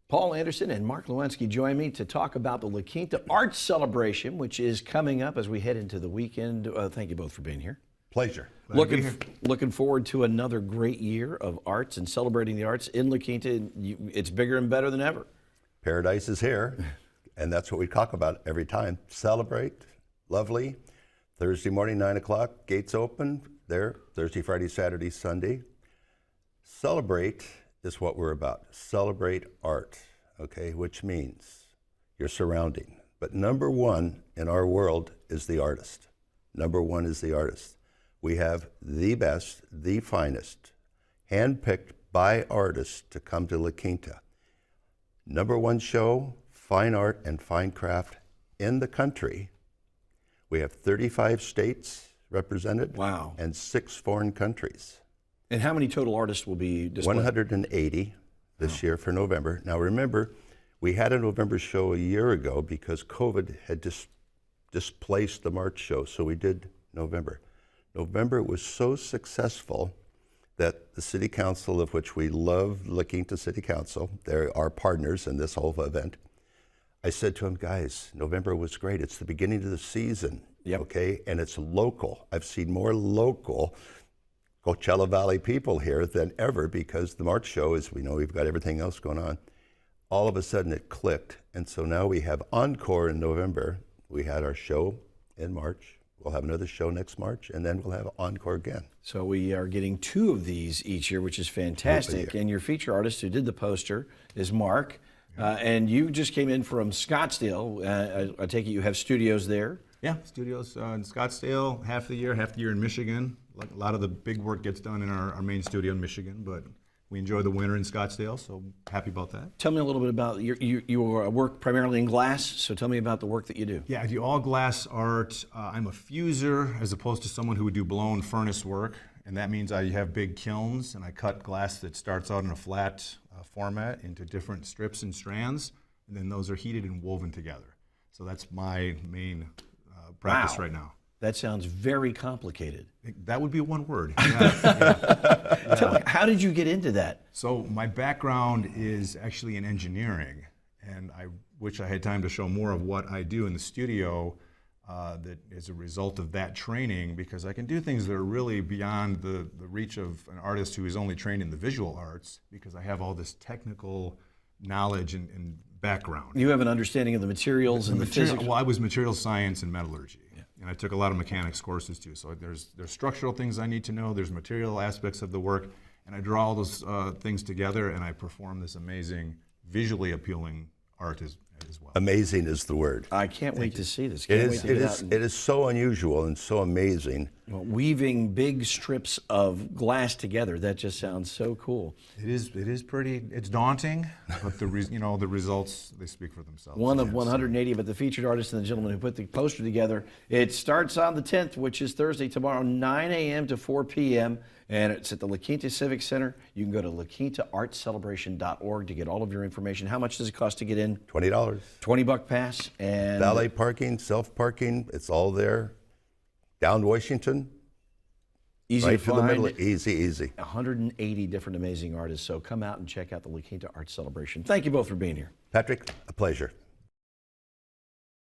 Paul Anderson and Mark Lewinsky join me to talk about the La Quinta Art Celebration, which is coming up as we head into the weekend. Thank you both for being here. Pleasure. Looking forward to another great year of arts and celebrating the arts in La Quinta. It's bigger and better than ever. Paradise is here, and that's what we talk about every time. Celebrate, lovely. Thursday morning, 9 o'clock, gates open there, Thursday, Friday, Saturday, Sunday. Celebrate is what we're about. Celebrate art, okay, which means your surrounding. But number one in our world is the artist. Number one is the artist. We have the best, the finest, handpicked by artists to come to La Quinta. Number one show, fine art and fine craft in the country. We have 35 states represented. Wow. And 6 foreign countries. And how many total artists will be displayed? 180 this year for November. Now remember, we had a November show a year ago because COVID had displaced the March show, so we did November. November was so successful that the City Council, of which we love La Quinta City Council, they're our partners in this whole event. I said to them, guys, November was great. It's the beginning of the season, okay? And it's local. I've seen more local Coachella Valley people here than ever because the March show, as we know, we've got everything else going on. All of a sudden it clicked. And so now we have Encore in November. We had our show in March. We'll have another show next March, and then we'll have Encore again. So we are getting 2 of these each year, which is fantastic. And your feature artist who did the poster is Mark. And you just came in from Scottsdale. I take it you have studios there? Yeah, studios in Scottsdale, half the year in Michigan. A lot of the big work gets done in our main studio in Michigan, but we enjoy the winter in Scottsdale, so happy about that. Tell me a little bit about you work primarily in glass, so tell me about the work that you do. Yeah, I do all glass art. I'm a fuser as opposed to someone who would do blown furnace work, and that means I have big kilns and I cut glass that starts out in a flat format into different strips and strands, and then those are heated and woven together. So that's my main practice right now. That sounds very complicated. That would be one word. Yeah. Tell me, how did you get into that? So my background is actually in engineering, and I wish I had time to show more of what I do in the studio that is a result of that training, because I can do things that are really beyond the reach of an artist who is only trained in the visual arts, because I have all this technical knowledge and background. You have an understanding of the materials and the physics? Well, I was materials science and metallurgy. And I took a lot of mechanics courses too. So there's structural things I need to know, there's material aspects of the work, and I draw all those things together and I perform this amazing, visually appealing art as well. Amazing is the word. I can't wait to see this. It is so unusual and so amazing. Well, weaving big strips of glass together, that just sounds so cool. It is pretty, it's daunting, but the results, they speak for themselves. One of 180, but the featured artist and the gentleman who put the poster together. It starts on the 10th, which is Thursday, tomorrow, 9 a.m. to 4 p.m., and it's at the La Quinta Civic Center. You can go to laquintaartcelebration.org to get all of your information. How much does it cost to get in? $20. $20 pass. And valet parking, self-parking, it's all there. Down Washington, easy right to to the find. middle, easy. 180 different amazing artists. So come out and check out the La Quinta Art Celebration. Thank you both for being here. Patrick, a pleasure.